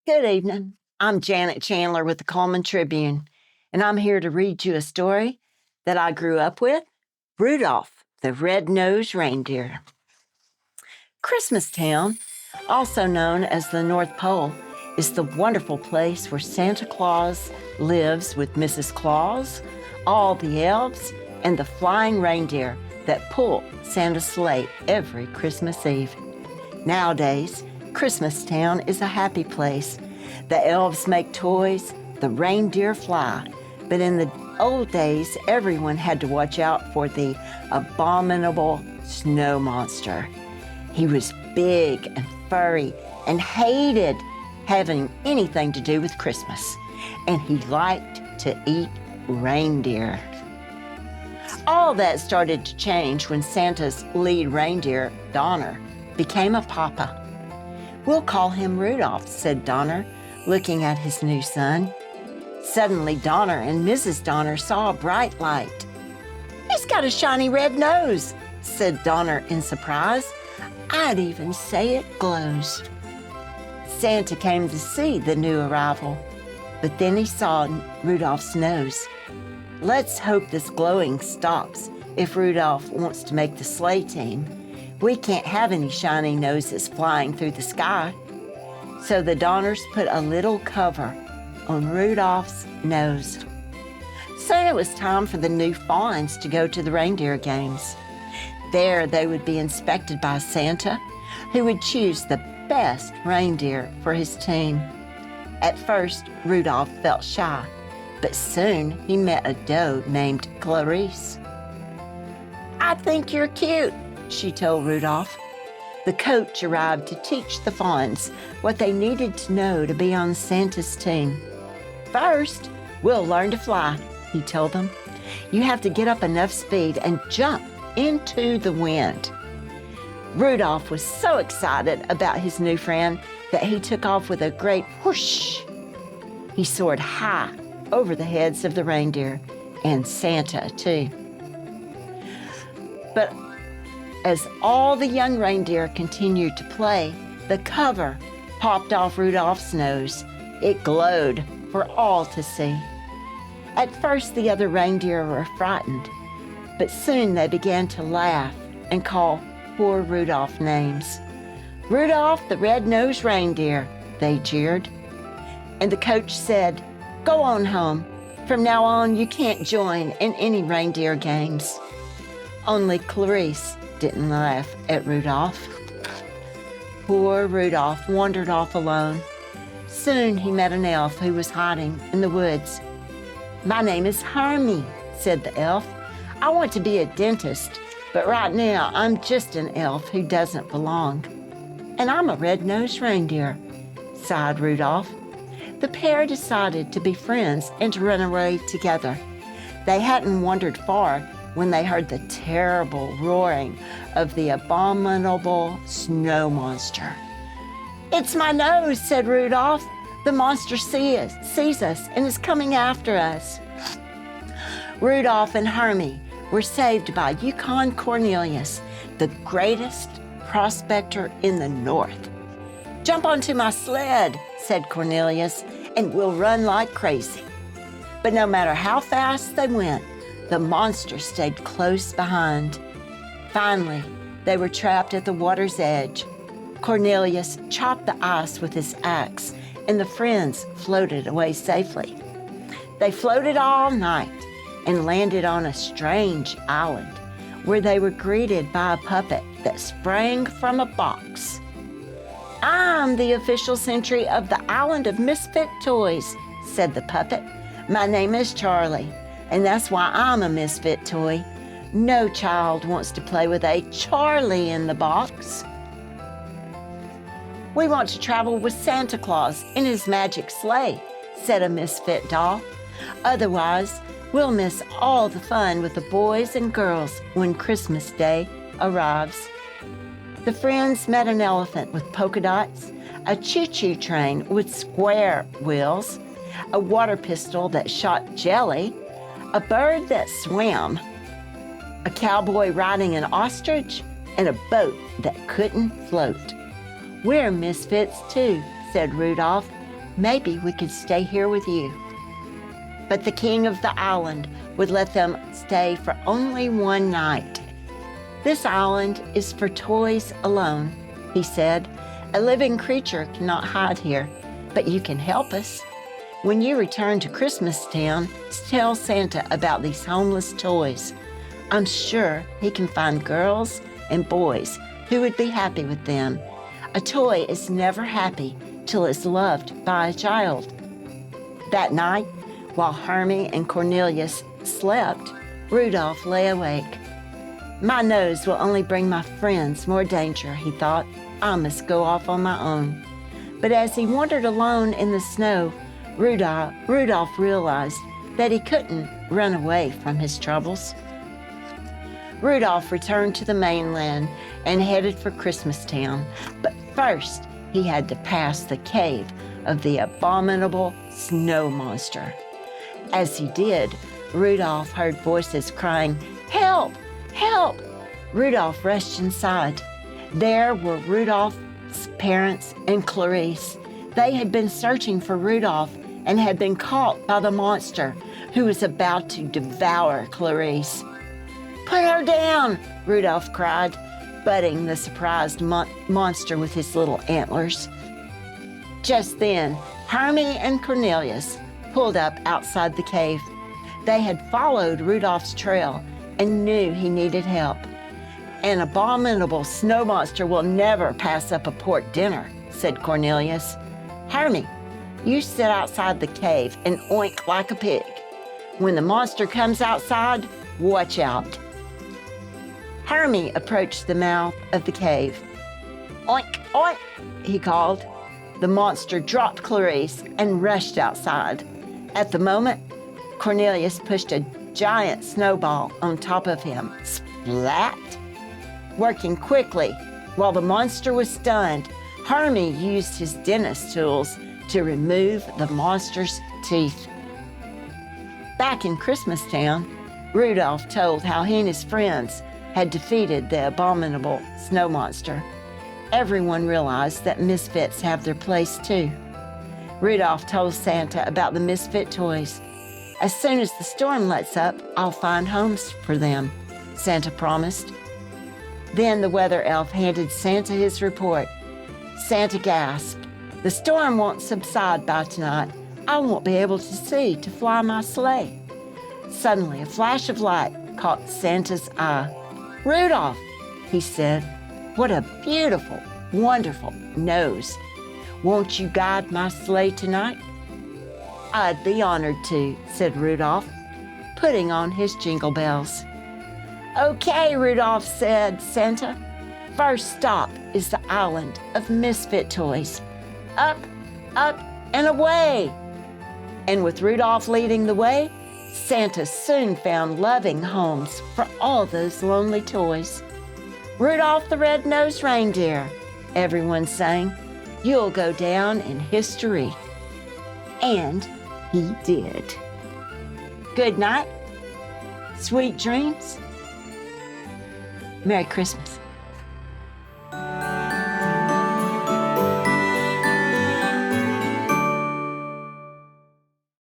Good evening. I'm Janet Chandler with the Cullman Tribune, and I'm here to read you a story that I grew up with, Rudolph the Red-Nosed Reindeer. Christmas Town, also known as the North Pole, is the wonderful place where Santa Claus lives with Mrs. Claus, all the elves, and the flying reindeer that pull Santa's sleigh every Christmas Eve. Nowadays, Christmas Town is a happy place. The elves make toys, the reindeer fly, but in the old days, everyone had to watch out for the abominable snow monster. He was big and furry and hated having anything to do with Christmas, and he liked to eat reindeer. All that started to change when Santa's lead reindeer, Donner, became a papa. "We'll call him Rudolph," said Donner, looking at his new son. Suddenly, Donner and Mrs. Donner saw a bright light. "He's got a shiny red nose," said Donner in surprise. "I'd even say it glows." Santa came to see the new arrival, but then he saw Rudolph's nose. "Let's hope this glowing stops if Rudolph wants to make the sleigh team. We can't have any shiny noses flying through the sky." So the Donners put a little cover on Rudolph's nose. Soon it was time for the new fawns to go to the reindeer games. There they would be inspected by Santa, who would choose the best reindeer for his team. At first, Rudolph felt shy, but soon he met a doe named Clarice. "I think you're cute," she told Rudolph. The coach arrived to teach the fawns what they needed to know to be on Santa's team. "First, we'll learn to fly," he told them. "You have to get up enough speed and jump into the wind." Rudolph was so excited about his new friend that he took off with a great whoosh. He soared high over the heads of the reindeer and Santa, too. But as all the young reindeer continued to play, the cover popped off Rudolph's nose. It glowed for all to see. At first, the other reindeer were frightened, but soon they began to laugh and call poor Rudolph names. "Rudolph the Red-Nosed Reindeer," they jeered. And the coach said, "Go on home. From now on, you can't join in any reindeer games." Only Clarice didn't laugh at Rudolph. Poor Rudolph wandered off alone. Soon he met an elf who was hiding in the woods. "My name is Hermie," said the elf. "I want to be a dentist, but right now I'm just an elf who doesn't belong." "And I'm a red-nosed reindeer," sighed Rudolph. The pair decided to be friends and to run away together. They hadn't wandered far when they heard the terrible roaring of the abominable snow monster. "It's my nose," said Rudolph. "The monster sees us and is coming after us." Rudolph and Hermie were saved by Yukon Cornelius, the greatest prospector in the north. "Jump onto my sled," said Cornelius, "and we'll run like crazy." But no matter how fast they went, the monster stayed close behind. Finally, they were trapped at the water's edge. Cornelius chopped the ice with his axe, and the friends floated away safely. They floated all night and landed on a strange island where they were greeted by a puppet that sprang from a box. "I'm the official sentry of the Island of Misfit Toys," said the puppet. "My name is Charlie, and that's why I'm a misfit toy. No child wants to play with a Charlie in the box." "We want to travel with Santa Claus in his magic sleigh," said a misfit doll. "Otherwise, we'll miss all the fun with the boys and girls when Christmas Day arrives." The friends met an elephant with polka dots, a choo-choo train with square wheels, a water pistol that shot jelly, a bird that swam, a cowboy riding an ostrich, and a boat that couldn't float. "We're misfits too," said Rudolph. maybe we could stay here with you." But the king of the island would let them stay for only one night. "This island is for toys alone," he said. "A living creature cannot hide here, but you can help us. When you return to Christmas Town, tell Santa about these homeless toys. I'm sure he can find girls and boys who would be happy with them. A toy is never happy till it's loved by a child." That night, while Hermie and Cornelius slept, Rudolph lay awake. "My nose will only bring my friends more danger," he thought. "I must go off on my own." But as he wandered alone in the snow, Rudolph realized that he couldn't run away from his troubles. Rudolph returned to the mainland and headed for Christmas Town. But first, he had to pass the cave of the abominable snow monster. As he did, Rudolph heard voices crying, "Help! Help!" Rudolph rushed inside. There were Rudolph's parents and Clarice. They had been searching for Rudolph and had been caught by the monster who was about to devour Clarice. "Put her down!" Rudolph cried, butting the surprised monster with his little antlers. Just then, Hermie and Cornelius pulled up outside the cave. They had followed Rudolph's trail and knew he needed help. "An abominable snow monster will never pass up a pork dinner," said Cornelius. "Hermie, you sit outside the cave and oink like a pig. When the monster comes outside, watch out." Hermie approached the mouth of the cave. "Oink, oink," he called. The monster dropped Clarice and rushed outside. At the moment, Cornelius pushed a giant snowball on top of him. Splat! Working quickly, while the monster was stunned, Hermie used his dentist tools to remove the monster's teeth. Back in Christmas Town, Rudolph told how he and his friends had defeated the abominable snow monster. Everyone realized that misfits have their place too. Rudolph told Santa about the misfit toys. "As soon as the storm lets up, I'll find homes for them," Santa promised. Then the weather elf handed Santa his report. Santa gasped, "The storm won't subside by tonight. I won't be able to see to fly my sleigh." Suddenly, a flash of light caught Santa's eye. "Rudolph," he said, "what a beautiful, wonderful nose. Won't you guide my sleigh tonight?" "I'd be honored to," said Rudolph, putting on his jingle bells. "Okay," Rudolph said, Santa. "First stop is the island of misfit toys. Up, up, and away." And with Rudolph leading the way, Santa soon found loving homes for all those lonely toys. "Rudolph the Red-Nosed Reindeer," everyone sang. "You'll go down in history." And he did. Good night, sweet dreams. Merry Christmas.